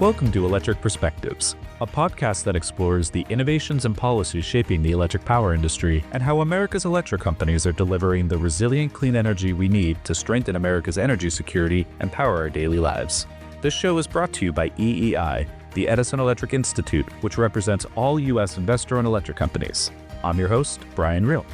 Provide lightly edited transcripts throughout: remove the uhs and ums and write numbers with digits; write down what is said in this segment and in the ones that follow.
Welcome to Electric Perspectives, a podcast that explores the innovations and policies shaping the electric power industry and how America's electric companies are delivering the resilient clean energy we need to strengthen America's energy security and power our daily lives. This show is brought to you by EEI, the Edison Electric Institute, which represents all U.S. investor-owned electric companies. I'm your host, Brian Real.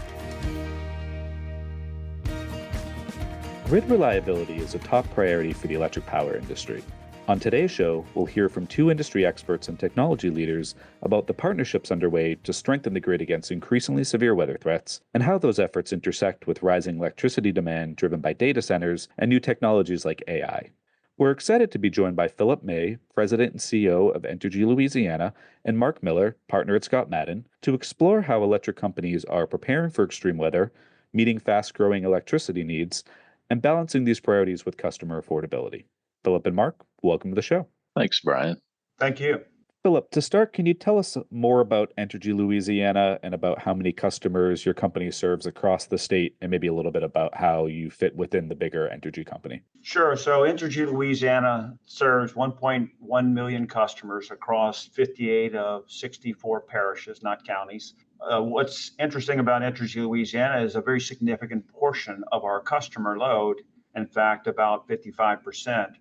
Grid reliability is a top priority for the electric power industry. On today's show, we'll hear from two industry experts and technology leaders about the partnerships underway to strengthen the grid against increasingly severe weather threats, and how those efforts intersect with rising electricity demand driven by data centers and new technologies like AI. We're excited to be joined by Phillip May, President and CEO of Entergy Louisiana, and Marc Miller, partner at ScottMadden, to explore how electric companies are preparing for extreme weather, meeting fast-growing electricity needs, and balancing these priorities with customer affordability. Phillip and Marc, welcome to the show. Thanks, Brian. Thank you. Phillip, to start, can you tell us more about Entergy Louisiana and about how many customers your company serves across the state, and maybe a little bit about how you fit within the bigger Entergy company? Sure. So Entergy Louisiana serves 1.1 million customers across 58 of 64 parishes, not counties. What's interesting about Entergy Louisiana is a very significant portion of our customer load, in fact, about 55%,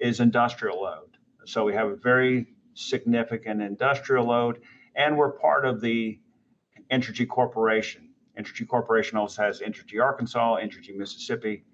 is industrial load. So we have a very significant industrial load, and we're part of the Entergy Corporation. Entergy Corporation also has Entergy Arkansas, Entergy Mississippi,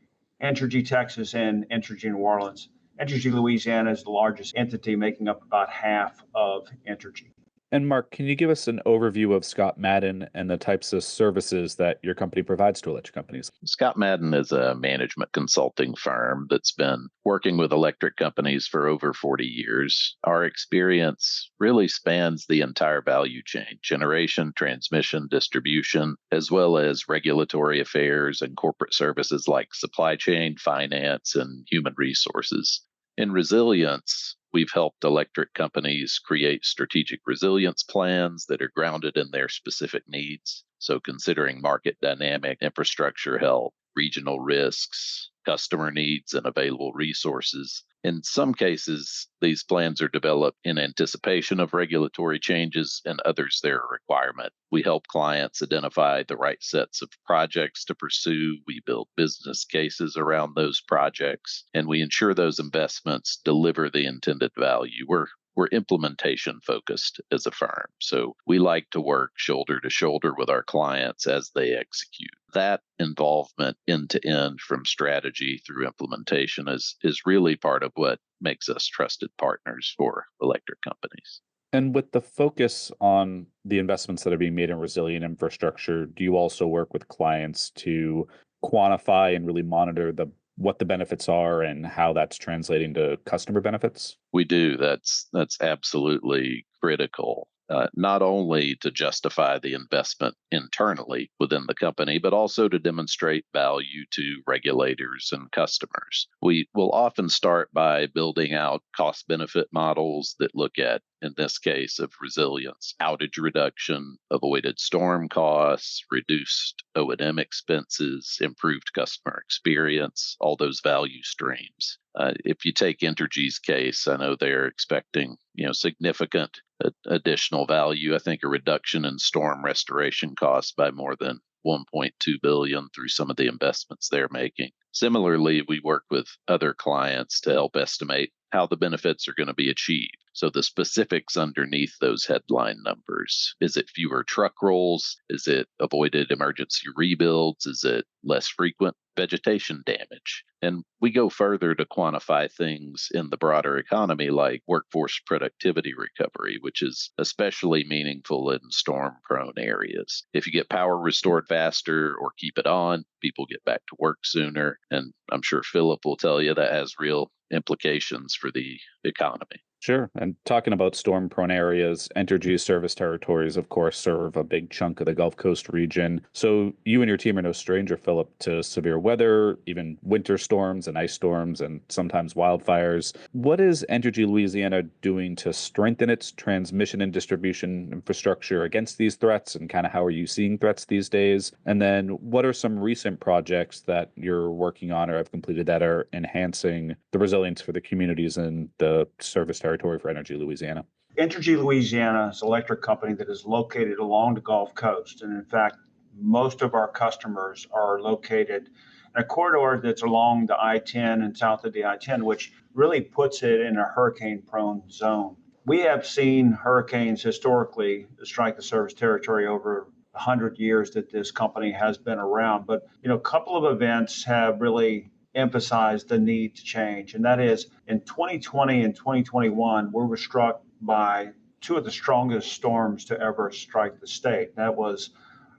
Entergy Texas, and Entergy New Orleans. Entergy Louisiana is the largest entity, making up about half of Entergy. And Marc, can you give us an overview of ScottMadden and the types of services that your company provides to electric companies? ScottMadden is a management consulting firm that's been working with electric companies for over 40 years. Our experience really spans the entire value chain: generation, transmission, distribution, as well as regulatory affairs and corporate services like supply chain, finance, and human resources. In resilience, we've helped electric companies create strategic resilience plans that are grounded in their specific needs. So considering market dynamic, infrastructure health, regional risks, customer needs, and available resources. In some cases, these plans are developed in anticipation of regulatory changes, and others they're a requirement. We help clients identify the right sets of projects to pursue. We build business cases around those projects, and we ensure those investments deliver the intended value. We're implementation focused as a firm. So we like to work shoulder to shoulder with our clients as they execute. That involvement end to end from strategy through implementation is really part of what makes us trusted partners for electric companies. And with the focus on the investments that are being made in resilient infrastructure, do you also work with clients to quantify and really monitor what the benefits are and how that's translating to customer benefits? We do. That's absolutely critical. Not only to justify the investment internally within the company, but also to demonstrate value to regulators and customers. We will often start by building out cost-benefit models that look at, in this case, of resilience, outage reduction, avoided storm costs, reduced O&M expenses, improved customer experience, all those value streams. If you take Entergy's case, I know they're expecting significant additional value. I think a reduction in storm restoration costs by more than $1.2 billion through some of the investments they're making. Similarly, we work with other clients to help estimate how the benefits are going to be achieved. So the specifics underneath those headline numbers. Is it fewer truck rolls? Is it avoided emergency rebuilds? Is it less frequent vegetation damage? And we go further to quantify things in the broader economy like workforce productivity recovery, which is especially meaningful in storm-prone areas. If you get power restored faster or keep it on, people get back to work sooner. And I'm sure Phillip will tell you that has real implications for the economy. Sure. And talking about storm-prone areas, Entergy's service territories, of course, serve a big chunk of the Gulf Coast region. So you and your team are no stranger, Phillip, to severe weather, even winter storms and ice storms, and sometimes wildfires. What is Entergy Louisiana doing to strengthen its transmission and distribution infrastructure against these threats, and kind of how are you seeing threats these days? And then what are some recent projects that you're working on or have completed that are enhancing the resilience for the communities and the service territories territory for Entergy Louisiana? Entergy Louisiana is an electric company that is located along the Gulf Coast. And in fact, most of our customers are located in a corridor that's along the I-10 and south of the I-10, which really puts it in a hurricane-prone zone. We have seen hurricanes historically strike the service territory over 100 years that this company has been around. But, a couple of events have really emphasized the need to change. And that is in 2020 and 2021, we were struck by two of the strongest storms to ever strike the state. That was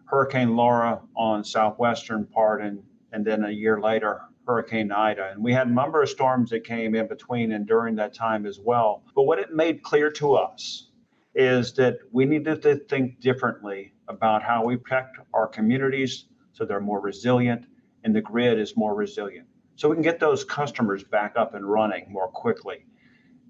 Hurricane Laura on southwestern part, and then a year later, Hurricane Ida. And we had a number of storms that came in between and during that time as well. But what it made clear to us is that we needed to think differently about how we protect our communities so they're more resilient and the grid is more resilient. So we can get those customers back up and running more quickly.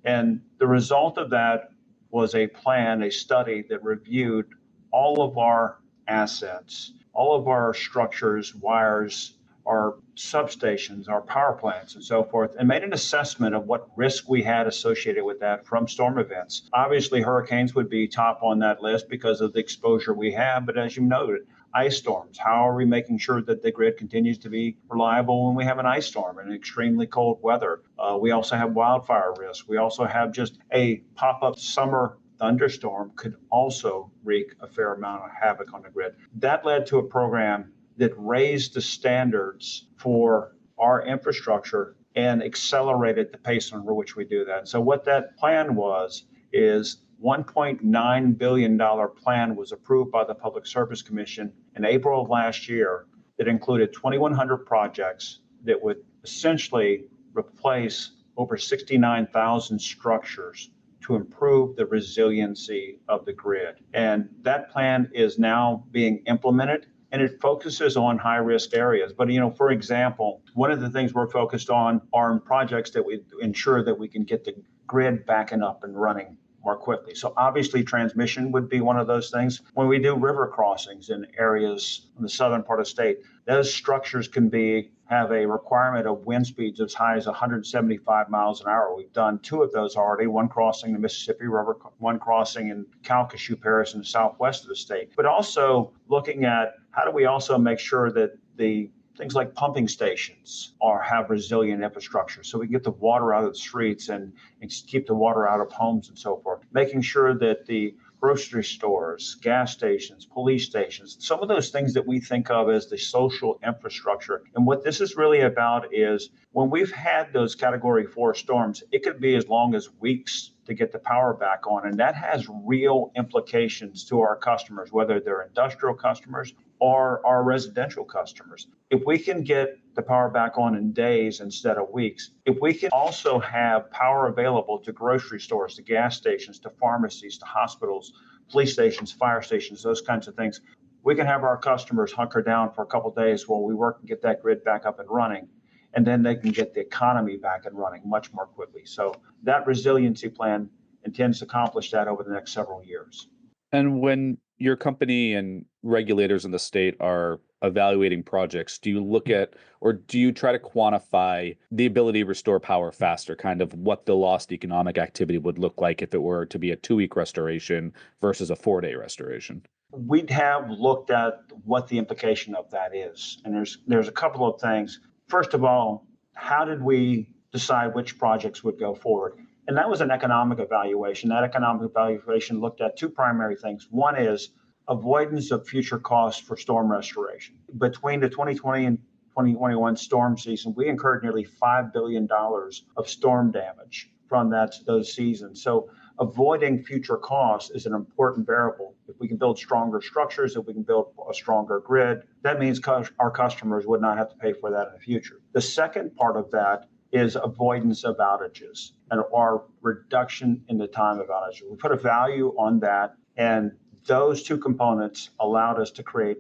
And the result of that was a plan, a study that reviewed all of our assets, all of our structures, wires, our substations, our power plants, and so forth, and made an assessment of what risk we had associated with that from storm events. Obviously, hurricanes would be top on that list because of the exposure we have, but as you noted, ice storms. How are we making sure that the grid continues to be reliable when we have an ice storm and extremely cold weather? We also have wildfire risk. We also have just a pop-up summer thunderstorm could also wreak a fair amount of havoc on the grid. That led to a program that raised the standards for our infrastructure and accelerated the pace on which we do that. So what that plan was is $1.9 billion plan was approved by the Public Service Commission in April of last year that included 2,100 projects that would essentially replace over 69,000 structures to improve the resiliency of the grid. And that plan is now being implemented, and it focuses on high-risk areas. But, for example, one of the things we're focused on are projects that we ensure that we can get the grid backing up and running more quickly. So obviously transmission would be one of those things. When we do river crossings in areas in the southern part of the state, those structures can have a requirement of wind speeds as high as 175 miles an hour. We've done two of those already, one crossing the Mississippi River, one crossing in Calcasieu Parish in the southwest of the state. But also looking at how do we also make sure that the things like pumping stations have resilient infrastructure so we can get the water out of the streets and keep the water out of homes and so forth. Making sure that the grocery stores, gas stations, police stations, some of those things that we think of as the social infrastructure. And what this is really about is when we've had those Category 4 storms, it could be as long as weeks to get the power back on. And that has real implications to our customers, whether they're industrial customers or our residential customers. If we can get the power back on in days instead of weeks, if we can also have power available to grocery stores, to gas stations, to pharmacies, to hospitals, police stations, fire stations, those kinds of things, we can have our customers hunker down for a couple of days while we work and get that grid back up and running. And then they can get the economy back and running much more quickly. So that resiliency plan intends to accomplish that over the next several years. And when your company and regulators in the state are evaluating projects, do you look at, or do you try to quantify the ability to restore power faster, kind of what the lost economic activity would look like if it were to be a 2-week restoration versus a 4-day restoration? We'd have looked at what the implication of that is. And there's a couple of things. First of all, how did we decide which projects would go forward? And that was an economic evaluation. That economic evaluation looked at two primary things. One is avoidance of future costs for storm restoration. Between the 2020 and 2021 storm season, we incurred nearly $5 billion of storm damage from those seasons. So avoiding future costs is an important variable. If we can build stronger structures, if we can build a stronger grid, that means our customers would not have to pay for that in the future. The second part of that is avoidance of outages or reduction in the time of outages. We put a value on that, and those two components allowed us to create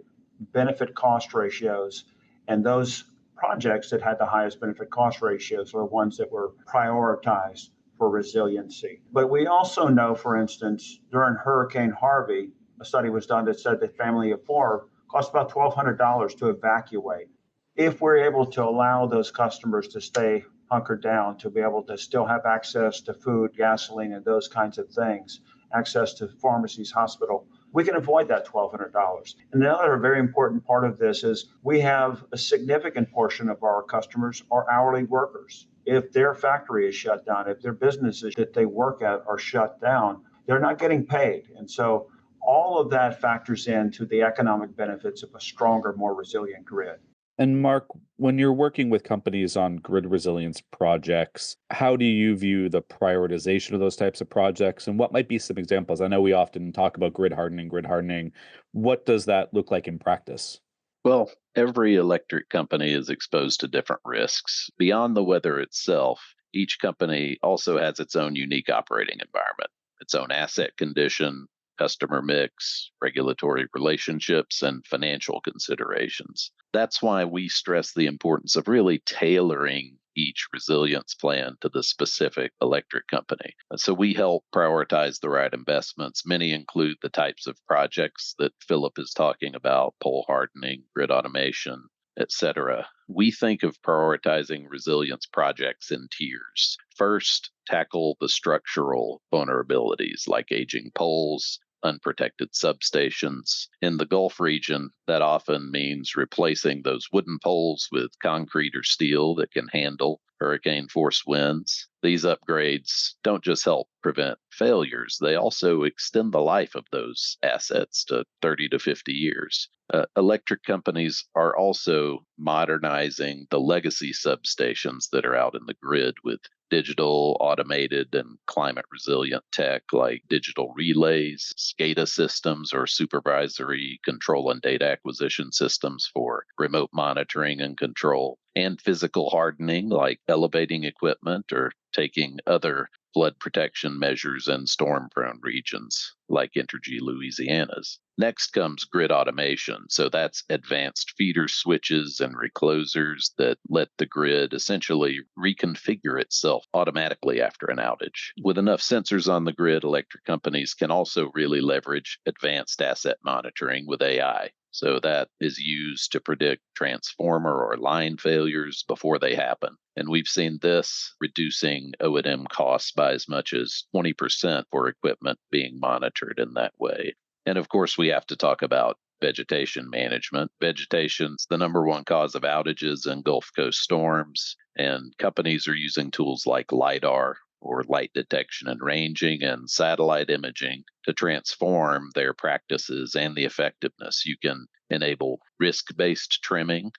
benefit cost ratios, and those projects that had the highest benefit cost ratios are the ones that were prioritized for resiliency. But we also know, for instance, during Hurricane Harvey, a study was done that said that family of four cost about $1,200 to evacuate. If we're able to allow those customers to stay hunkered down to be able to still have access to food, gasoline, and those kinds of things, access to pharmacies, hospital. We can avoid that $1,200. And the other very important part of this is we have a significant portion of our customers are hourly workers. If their factory is shut down, if their businesses that they work at are shut down, they're not getting paid. And so all of that factors into the economic benefits of a stronger, more resilient grid. And Marc, when you're working with companies on grid resilience projects, how do you view the prioritization of those types of projects? And what might be some examples? I know we often talk about grid hardening. What does that look like in practice? Well, every electric company is exposed to different risks. Beyond the weather itself, each company also has its own unique operating environment, its own asset condition, customer mix, regulatory relationships, and financial considerations. That's why we stress the importance of really tailoring each resilience plan to the specific electric company. So we help prioritize the right investments. Many include the types of projects that Phillip is talking about, pole hardening, grid automation, etc. We think of prioritizing resilience projects in tiers. First, tackle the structural vulnerabilities like aging poles, unprotected substations. In the Gulf region, that often means replacing those wooden poles with concrete or steel that can handle hurricane force winds. These upgrades don't just help prevent failures, they also extend the life of those assets to 30 to 50 years. Electric companies are also modernizing the legacy substations that are out in the grid with digital, automated, and climate resilient tech like digital relays, SCADA systems, or supervisory control and data acquisition systems for remote monitoring and control, and physical hardening like elevating equipment or taking other flood protection measures in storm-prone regions like Entergy Louisiana's. Next comes grid automation. So that's advanced feeder switches and reclosers that let the grid essentially reconfigure itself automatically after an outage. With enough sensors on the grid, electric companies can also really leverage advanced asset monitoring with AI. So that is used to predict transformer or line failures before they happen. And we've seen this reducing O&M costs by as much as 20% for equipment being monitored in that way. And of course, we have to talk about vegetation management. Vegetation's the number one cause of outages in Gulf Coast storms, and companies are using tools like LiDAR, or light detection and ranging, and satellite imaging to transform their practices and the effectiveness. You can enable risk-based trimming,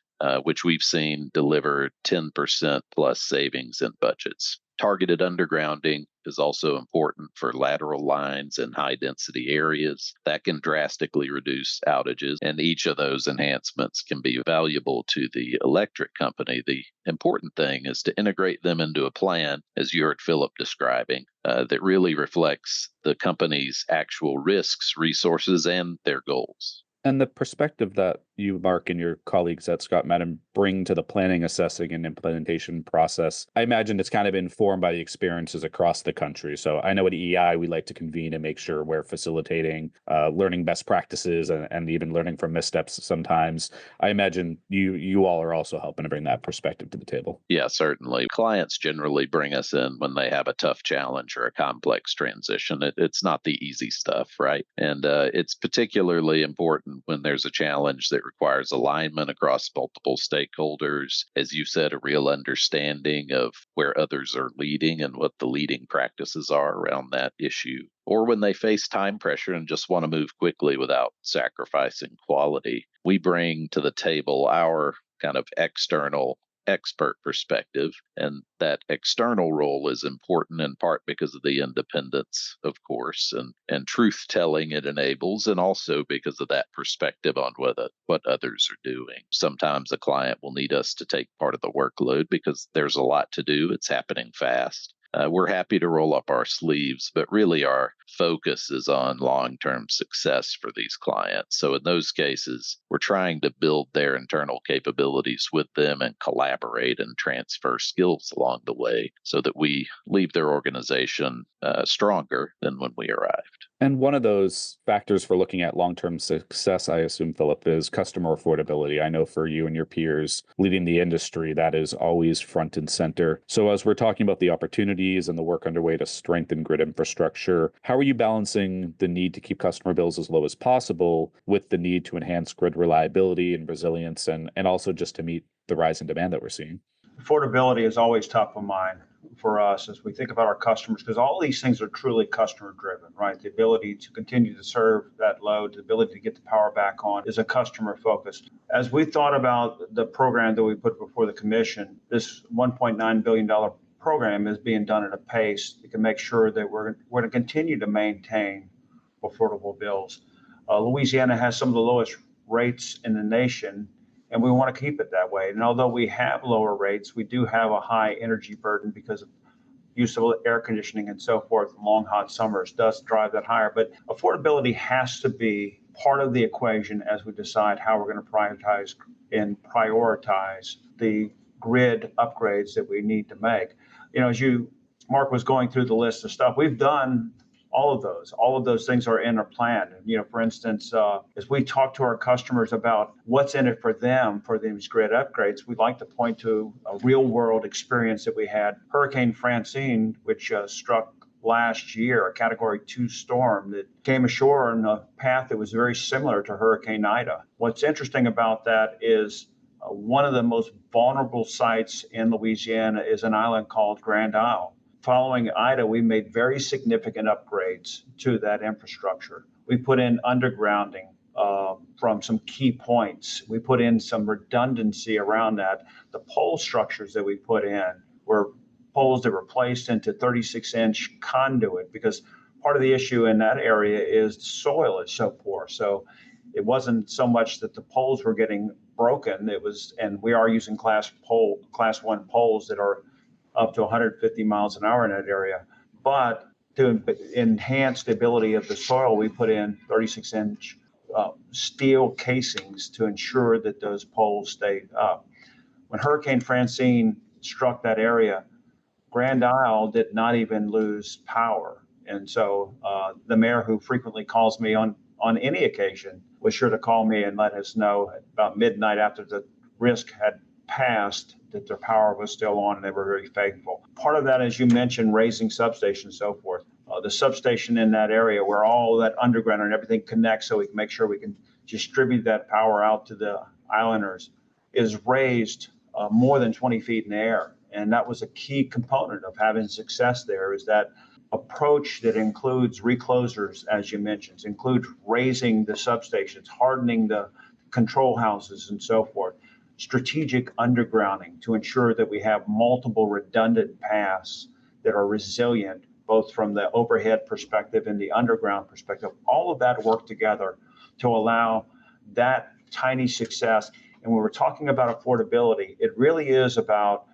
which we've seen deliver 10% plus savings in budgets. Targeted undergrounding is also important for lateral lines in high-density areas. That can drastically reduce outages, and each of those enhancements can be valuable to the electric company. The important thing is to integrate them into a plan, as you heard Phillip describing, that really reflects the company's actual risks, resources, and their goals. And the perspective that you, Marc, and your colleagues at ScottMadden bring to the planning, assessing, and implementation process, I imagine it's kind of informed by the experiences across the country. So I know at EEI, we like to convene and make sure we're facilitating learning best practices and even learning from missteps sometimes. I imagine you all are also helping to bring that perspective to the table. Yeah, certainly. Clients generally bring us in when they have a tough challenge or a complex transition. It's not the easy stuff, right? And it's particularly important when there's a challenge that requires alignment across multiple stakeholders. As you said, a real understanding of where others are leading and what the leading practices are around that issue. Or when they face time pressure and just want to move quickly without sacrificing quality. We bring to the table our kind of external expert perspective, and that external role is important in part because of the independence, of course, and truth telling it enables, and also because of that perspective on what others are doing. Sometimes a client will need us to take part of the workload because there's a lot to do. It's happening fast. We're happy to roll up our sleeves, but really our focus is on long-term success for these clients. So in those cases, we're trying to build their internal capabilities with them and collaborate and transfer skills along the way so that we leave their organization stronger than when we arrived. And one of those factors for looking at long-term success, I assume, Philip, is customer affordability. I know for you and your peers leading the industry, that is always front and center. So as we're talking about the opportunities and the work underway to strengthen grid infrastructure, how are you balancing the need to keep customer bills as low as possible with the need to enhance grid reliability and resilience and also just to meet the rise in demand that we're seeing? Affordability is always top of mind for us as we think about our customers, because all these things are truly customer driven, right? The ability to continue to serve that load, the ability to get the power back on is a customer focus. As we thought about the program that we put before the commission, this $1.9 billion program is being done at a pace that can make sure that we're going to continue to maintain affordable bills. Louisiana has some of the lowest rates in the nation, and we want to keep it that way. And although we have lower rates, we do have a high energy burden because of use of air conditioning and so forth. Long hot summers does drive that higher, but affordability has to be part of the equation as we decide how we're going to prioritize the grid upgrades that we need to make. As Marc was going through the list of stuff we've done, all of those things are in our plan. For instance, as we talk to our customers about what's in it for them for these grid upgrades, we'd like to point to a real world experience that we had. Hurricane Francine, which struck last year, a Category 2 storm that came ashore on a path that was very similar to Hurricane Ida. What's interesting about that is one of the most vulnerable sites in Louisiana is an island called Grand Isle. Following Ida, we made very significant upgrades to that infrastructure. We put in undergrounding from some key points. We put in some redundancy around that. The pole structures that we put in were poles that were placed into 36-inch conduit, because part of the issue in that area is the soil is so poor. So it wasn't so much that the poles were getting broken. And we are using class 1 poles that are up to 150 miles an hour in that area. But to enhance the ability of the soil, we put in 36-inch steel casings to ensure that those poles stayed up. When Hurricane Francine struck that area, Grand Isle did not even lose power. And so the mayor, who frequently calls me on any occasion, was sure to call me and let us know at about midnight after the risk had passed that their power was still on, and they were very faithful. Part of that, as you mentioned, raising substations and so forth. The substation in that area where all that underground and everything connects so we can make sure we can distribute that power out to the islanders is raised more than 20 feet in the air. And that was a key component of having success there, is that approach that includes reclosers, as you mentioned, includes raising the substations, hardening the control houses and so forth. Strategic undergrounding to ensure that we have multiple redundant paths that are resilient, both from the overhead perspective and the underground perspective. All of that work together to allow that tiny success. And when we're talking about affordability, it really is about,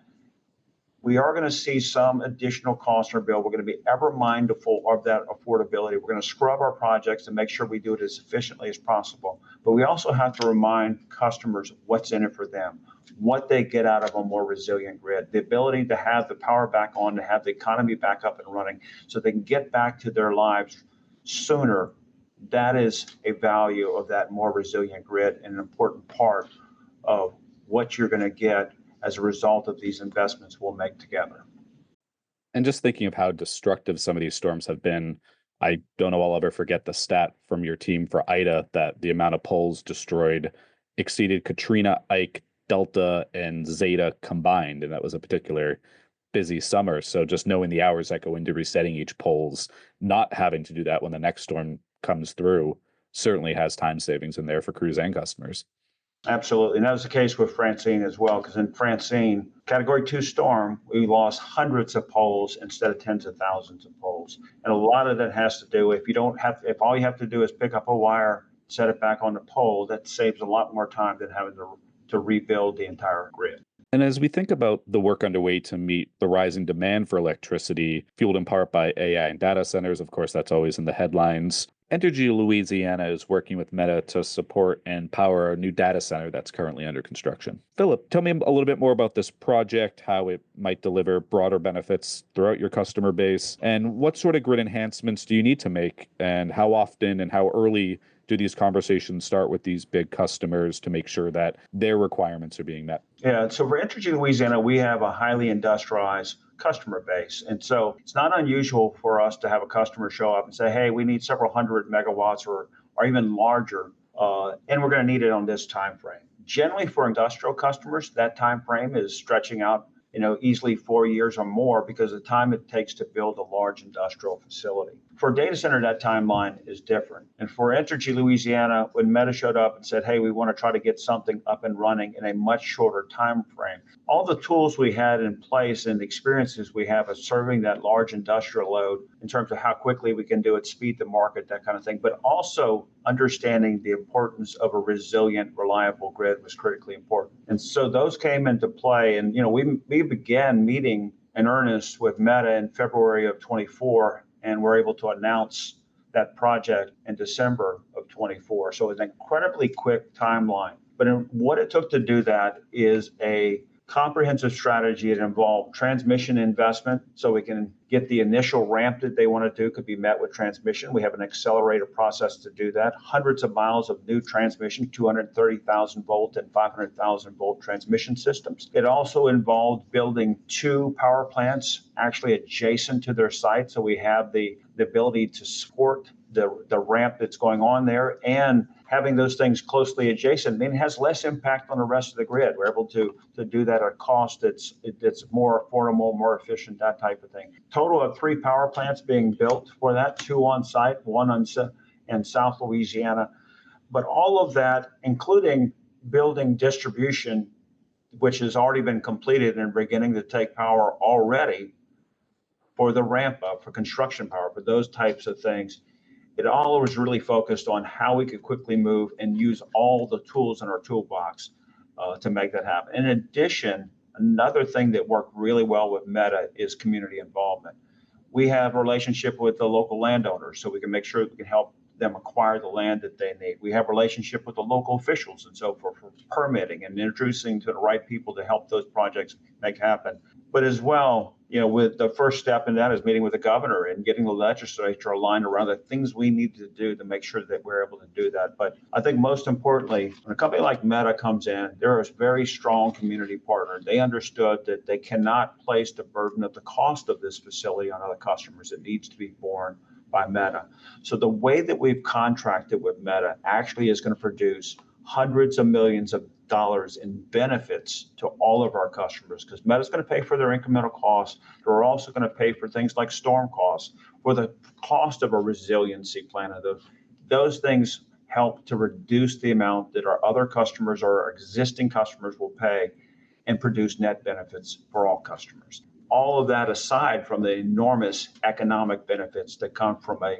we are going to see some additional cost in our bill. We're going to be ever mindful of that affordability. We're going to scrub our projects and make sure we do it as efficiently as possible. But we also have to remind customers what's in it for them, what they get out of a more resilient grid, the ability to have the power back on, to have the economy back up and running so they can get back to their lives sooner. That is a value of that more resilient grid and an important part of what you're going to get as a result of these investments we'll make together. And just thinking of how destructive some of these storms have been, I don't know I'll ever forget the stat from your team for Ida that the amount of poles destroyed exceeded Katrina, Ike, Delta, and Zeta combined. And that was a particular busy summer. So just knowing the hours that go into resetting each poles, not having to do that when the next storm comes through, certainly has time savings in there for crews and customers. Absolutely. And that was the case with Francine as well, because in Francine, Category 2 storm, we lost hundreds of poles instead of tens of thousands of poles. And a lot of that has to do, if all you have to do is pick up a wire, set it back on the pole, that saves a lot more time than having to rebuild the entire grid. And as we think about the work underway to meet the rising demand for electricity, fueled in part by AI and data centers, of course, that's always in the headlines. Entergy Louisiana is working with Meta to support and power a new data center that's currently under construction. Phillip, tell me a little bit more about this project, how it might deliver broader benefits throughout your customer base, and what sort of grid enhancements do you need to make, and how often and how early do these conversations start with these big customers to make sure that their requirements are being met? Yeah, so for Entergy Louisiana, we have a highly industrialized customer base. And so it's not unusual for us to have a customer show up and say, hey, we need several hundred megawatts or even larger, and we're going to need it on this time frame. Generally, for industrial customers, that time frame is stretching out, easily 4 years or more because of the time it takes to build a large industrial facility. For a data center, that timeline is different. And for Entergy Louisiana, when Meta showed up and said, hey, we want to try to get something up and running in a much shorter time frame, all the tools we had in place and the experiences we have of serving that large industrial load in terms of how quickly we can do it, speed to market, that kind of thing, but also understanding the importance of a resilient, reliable grid was critically important. And so those came into play. And, we began meeting in earnest with Meta in February of 24, and we're able to announce that project in December of 24. So it's an incredibly quick timeline. But what it took to do that is a comprehensive strategy. It involved transmission investment so we can get the initial ramp that they want to do could be met with transmission. We have an accelerator process to do that. Hundreds of miles of new transmission, 230,000 volt and 500,000 volt transmission systems. It also involved building 2 power plants actually adjacent to their site. So we have the ability to support the ramp that's going on there, and having those things closely adjacent, it has less impact on the rest of the grid. We're able to do that at a cost that's more affordable, more efficient, that type of thing. Total of 3 power plants being built for that, 2 on site, 1 in South Louisiana. But all of that, including building distribution, which has already been completed and beginning to take power already for the ramp up, for construction power, for those types of things. It all was really focused on how we could quickly move and use all the tools in our toolbox to make that happen. In addition, another thing that worked really well with Meta is community involvement. We have a relationship with the local landowners, so we can make sure we can help them acquire the land that they need. We have a relationship with the local officials and so forth for permitting and introducing to the right people to help those projects make happen. But as well, with the first step in that is meeting with the governor and getting the legislature aligned around the things we need to do to make sure that we're able to do that. But I think most importantly, when a company like Meta comes in, they're a very strong community partner. They understood that they cannot place the burden of the cost of this facility on other customers. It needs to be borne by Meta. So the way that we've contracted with Meta actually is going to produce hundreds of millions of dollars in benefits to all of our customers, because Meta's going to pay for their incremental costs. They're also going to pay for things like storm costs, for the cost of a resiliency plan. Those things help to reduce the amount that our other customers or our existing customers will pay and produce net benefits for all customers. All of that aside from the enormous economic benefits that come from a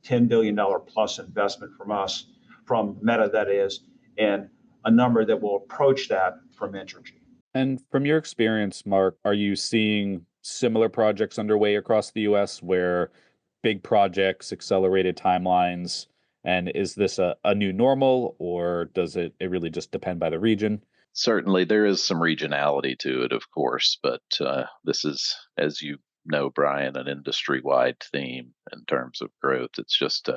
$10 billion plus investment from us, from Meta that is, and a number that will approach that from Entergy. And from your experience, Marc, are you seeing similar projects underway across the US where big projects, accelerated timelines, and is this a new normal, or does it really just depend by the region? Certainly, there is some regionality to it, of course, but this is, as you know, Brian, an industry-wide theme in terms of growth. It's just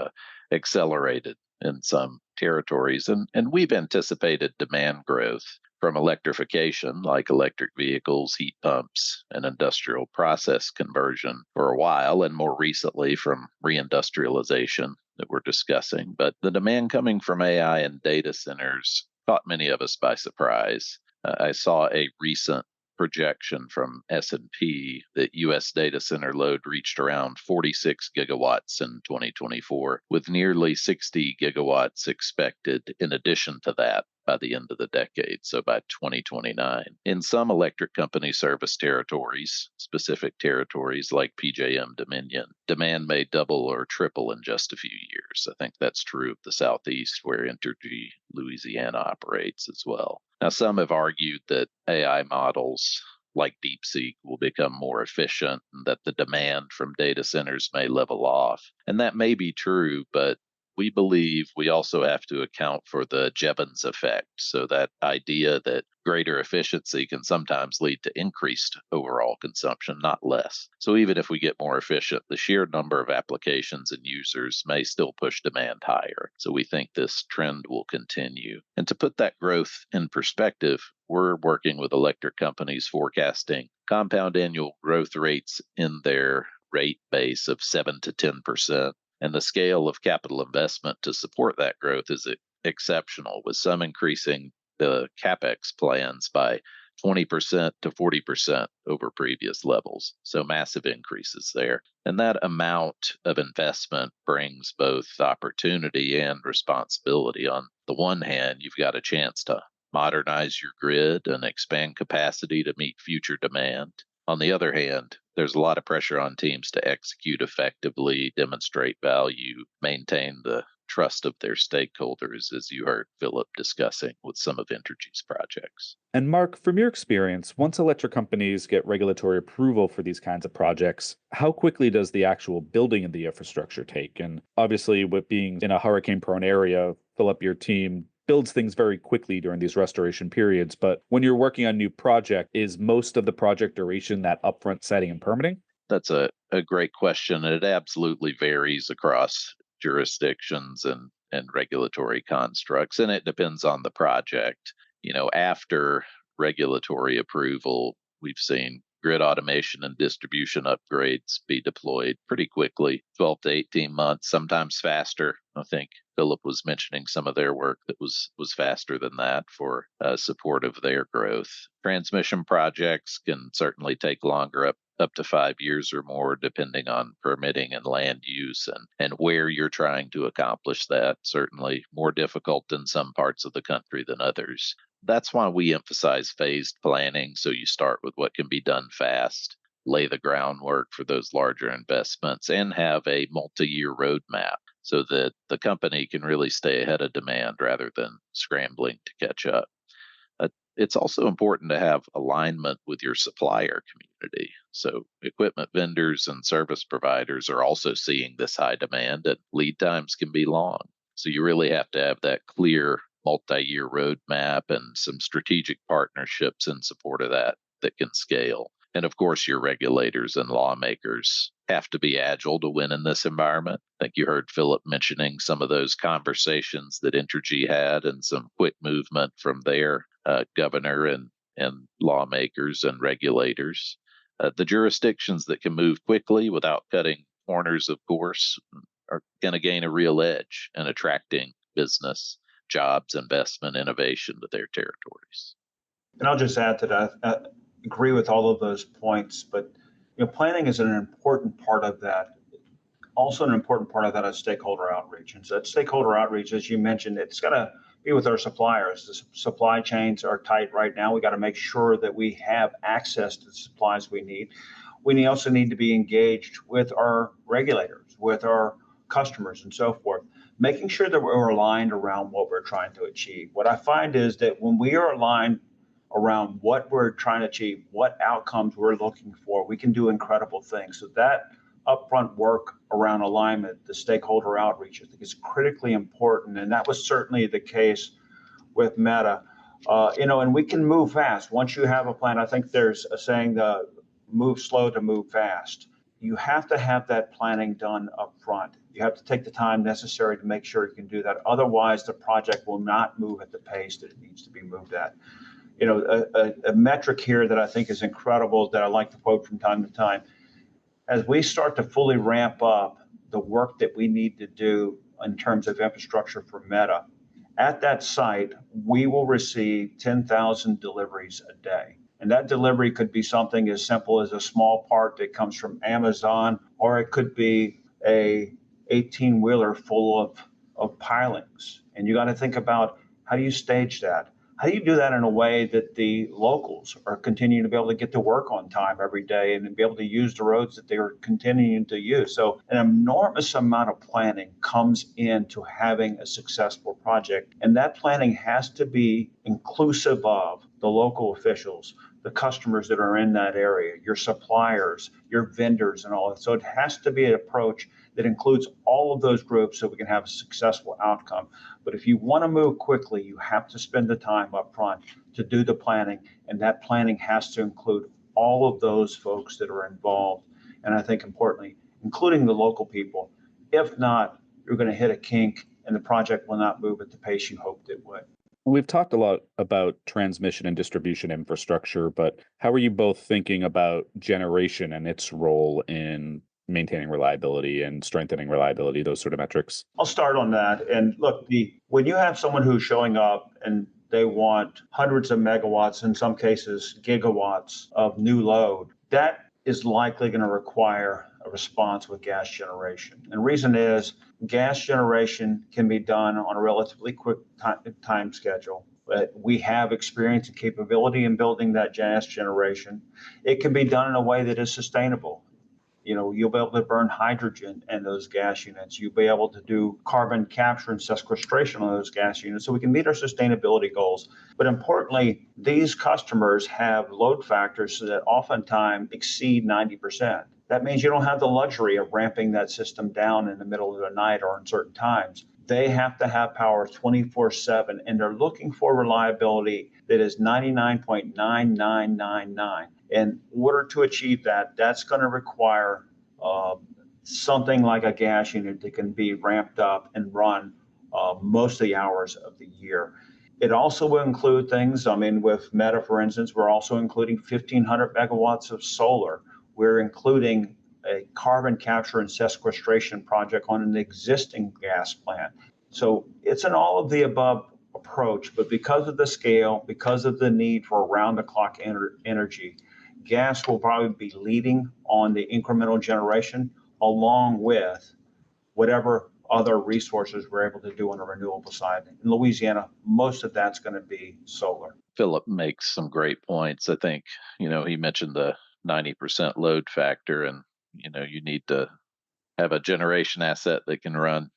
accelerated in some territories, and we've anticipated demand growth from electrification, like electric vehicles, heat pumps, and industrial process conversion for a while, and more recently from reindustrialization that we're discussing. But the demand coming from AI and data centers caught many of us by surprise. I saw a recent projection from S&P that U.S. data center load reached around 46 gigawatts in 2024, with nearly 60 gigawatts expected in addition to that by the end of the decade, so by 2029. In some electric company service territories, specific territories like PJM Dominion, demand may double or triple in just a few years. I think that's true of the Southeast, where Entergy Louisiana operates as well. Now, some have argued that AI models like DeepSeek will become more efficient and that the demand from data centers may level off. And that may be true, but we believe we also have to account for the Jevons effect. So that idea that greater efficiency can sometimes lead to increased overall consumption, not less. So even if we get more efficient, the sheer number of applications and users may still push demand higher. So we think this trend will continue. And to put that growth in perspective, we're working with electric companies forecasting compound annual growth rates in their rate base of 7 to 10%. And the scale of capital investment to support that growth is exceptional, with some increasing the CapEx plans by 20% to 40% over previous levels. So massive increases there. And that amount of investment brings both opportunity and responsibility. On the one hand, you've got a chance to modernize your grid and expand capacity to meet future demand. On the other hand, there's a lot of pressure on teams to execute effectively, demonstrate value, maintain the trust of their stakeholders, as you heard Phillip discussing with some of Entergy's projects. And Marc, from your experience, once electric companies get regulatory approval for these kinds of projects, how quickly does the actual building of the infrastructure take? And obviously, with being in a hurricane-prone area, Phillip, your team builds things very quickly during these restoration periods. But when you're working on a new project, is most of the project duration that upfront setting and permitting? That's a great question. And it absolutely varies across jurisdictions and regulatory constructs. And it depends on the project. After regulatory approval, we've seen grid automation and distribution upgrades be deployed pretty quickly, 12 to 18 months, sometimes faster. I think Phillip was mentioning some of their work that was faster than that for support of their growth. Transmission projects can certainly take longer, up to 5 years or more, depending on permitting and land use and where you're trying to accomplish that. Certainly more difficult in some parts of the country than others. That's why we emphasize phased planning. So you start with what can be done fast, lay the groundwork for those larger investments, and have a multi-year roadmap so that the company can really stay ahead of demand rather than scrambling to catch up. It's also important to have alignment with your supplier community. So equipment vendors and service providers are also seeing this high demand, and lead times can be long. So you really have to have that clear multi-year roadmap and some strategic partnerships in support of that can scale. And of course, your regulators and lawmakers have to be agile to win in this environment. I think you heard Phillip mentioning some of those conversations that Entergy had and some quick movement from their governor and lawmakers and regulators. The jurisdictions that can move quickly without cutting corners, of course, are going to gain a real edge in attracting business, jobs, investment, innovation to their territories. And I'll just add to that. I agree with all of those points, but planning is an important part of that. Also, an important part of that is stakeholder outreach. And so that stakeholder outreach, as you mentioned, it's got to be with our suppliers. The supply chains are tight right now. We got to make sure that we have access to the supplies we need. We also need to be engaged with our regulators, with our customers, and so forth, making sure that we're aligned around what we're trying to achieve. What I find is that when we are aligned around what we're trying to achieve, what outcomes we're looking for, we can do incredible things. So that upfront work around alignment, the stakeholder outreach, I think is critically important. And that was certainly the case with Meta. And we can move fast. Once you have a plan, I think there's a saying, move slow to move fast. You have to have that planning done up front. You have to take the time necessary to make sure you can do that. Otherwise, the project will not move at the pace that it needs to be moved at. A metric here that I think is incredible that I like to quote from time to time. As we start to fully ramp up the work that we need to do in terms of infrastructure for Meta, at that site, we will receive 10,000 deliveries a day. And that delivery could be something as simple as a small part that comes from Amazon, or it could be a 18-wheeler full of pilings. And you got to think about, how do you stage that? How do you do that in a way that the locals are continuing to be able to get to work on time every day and be able to use the roads that they are continuing to use? So an enormous amount of planning comes into having a successful project. And that planning has to be inclusive of the local officials, the customers that are in that area, your suppliers, your vendors, and all that. So it has to be an approach that includes all of those groups so we can have a successful outcome. But if you want to move quickly, you have to spend the time up front to do the planning, and that planning has to include all of those folks that are involved. And I think importantly, including the local people. If not, you're going to hit a kink and the project will not move at the pace you hoped it would. We've talked a lot about transmission and distribution infrastructure, but how are you both thinking about generation and its role in maintaining reliability and strengthening reliability, those sort of metrics? I'll start on that. And look, when you have someone who's showing up and they want hundreds of megawatts, in some cases gigawatts of new load, that is likely going to require a response with gas generation. And the reason is gas generation can be done on a relatively quick time schedule. But we have experience and capability in building that gas generation. It can be done in a way that is sustainable. You'll be able to burn hydrogen in those gas units. You'll be able to do carbon capture and sequestration on those gas units so we can meet our sustainability goals. But importantly, these customers have load factors that oftentimes exceed 90%. That means you don't have the luxury of ramping that system down in the middle of the night or in certain times. They have to have power 24/7, and they're looking for reliability that is 99.9999. In order to achieve that, that's going to require something like a gas unit that can be ramped up and run most of the hours of the year. It also will include things, with Meta, for instance, we're also including 1,500 megawatts of solar. We're including a carbon capture and sequestration project on an existing gas plant. So it's an all of the above approach, but because of the scale, because of the need for around-the-clock energy, gas will probably be leading on the incremental generation along with whatever other resources we're able to do on the renewable side. In Louisiana, most of that's going to be solar. Phillip makes some great points. I think, he mentioned the 90% load factor, and, you need to have a generation asset that can run,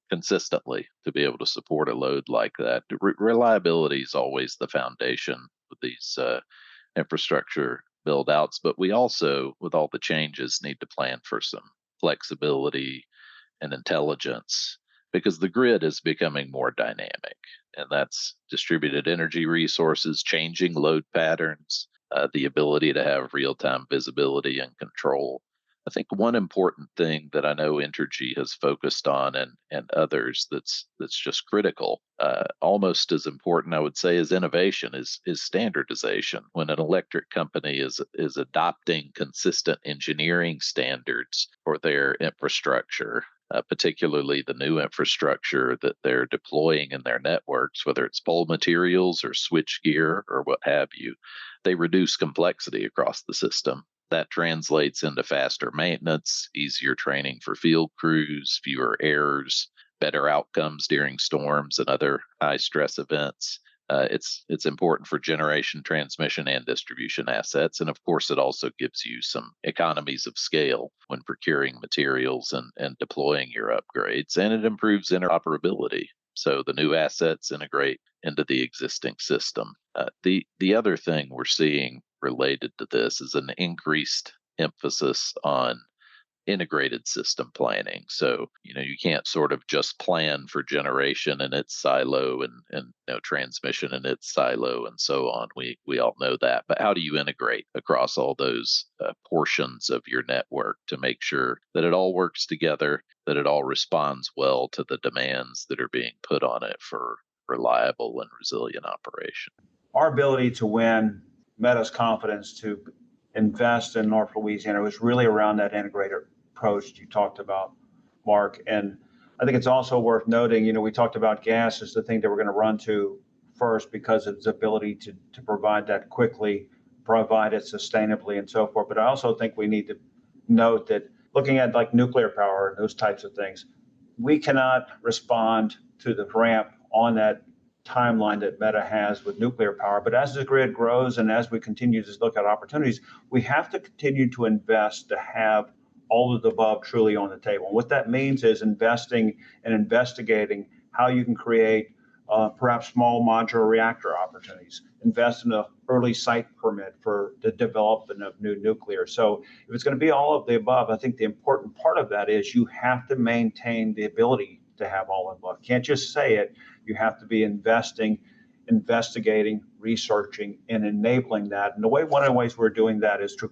consistently to be able to support a load like that. Reliability is always the foundation with these infrastructure build outs, but we also, with all the changes, need to plan for some flexibility and intelligence because the grid is becoming more dynamic, and that's distributed energy resources, changing load patterns, the ability to have real-time visibility and control. I think one important thing that I know Entergy has focused on and others that's just critical, almost as important, I would say, as innovation is standardization. When an electric company is adopting consistent engineering standards for their infrastructure, particularly the new infrastructure that they're deploying in their networks, whether it's pole materials or switch gear or what have you, they reduce complexity across the system. That translates into faster maintenance, easier training for field crews, fewer errors, better outcomes during storms and other high stress events. It's important for generation, transmission, and distribution assets. And of course, it also gives you some economies of scale when procuring materials and deploying your upgrades. And it improves interoperability. So the new assets integrate into the existing system. The other thing we're seeing related to this is an increased emphasis on integrated system planning. So, you can't sort of just plan for generation in its silo and transmission in its silo and so on. We all know that. But how do you integrate across all those portions of your network to make sure that it all works together, that it all responds well to the demands that are being put on it for reliable and resilient operation? Our ability to win Meta's confidence to invest in North Louisiana was really around that integrated approach you talked about, Mark. And I think it's also worth noting, we talked about gas as the thing that we're going to run to first because of its ability to provide that quickly, provide it sustainably and so forth. But I also think we need to note that looking at like nuclear power and those types of things, we cannot respond to the ramp on that timeline that Meta has with nuclear power. But as the grid grows and as we continue to look at opportunities, we have to continue to invest to have all of the above truly on the table. And what that means is investing and investigating how you can create perhaps small modular reactor opportunities, invest in an early site permit for the development of new nuclear. So if it's going to be all of the above, I think the important part of that is you have to maintain the ability to have all of the above. You can't just say it. You have to be investing, investigating, researching, and enabling that. And one of the ways we're doing that is through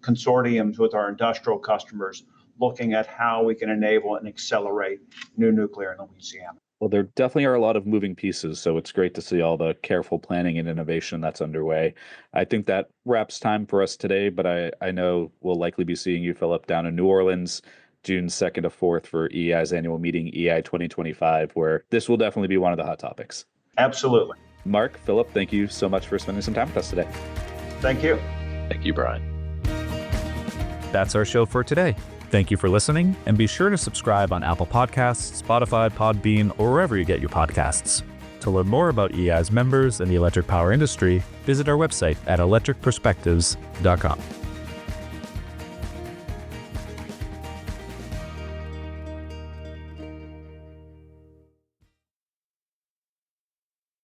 consortiums with our industrial customers, looking at how we can enable and accelerate new nuclear in Louisiana. Well, there definitely are a lot of moving pieces, so it's great to see all the careful planning and innovation that's underway. I think that wraps time for us today, but I know we'll likely be seeing you, Phillip, down in New Orleans, June 2nd to 4th for EEI's annual meeting, EEI 2025, where this will definitely be one of the hot topics. Absolutely. Marc, Phillip, thank you so much for spending some time with us today. Thank you. Thank you, Brian. That's our show for today. Thank you for listening, and be sure to subscribe on Apple Podcasts, Spotify, Podbean, or wherever you get your podcasts. To learn more about EEI's members and the electric power industry, visit our website at electricperspectives.com.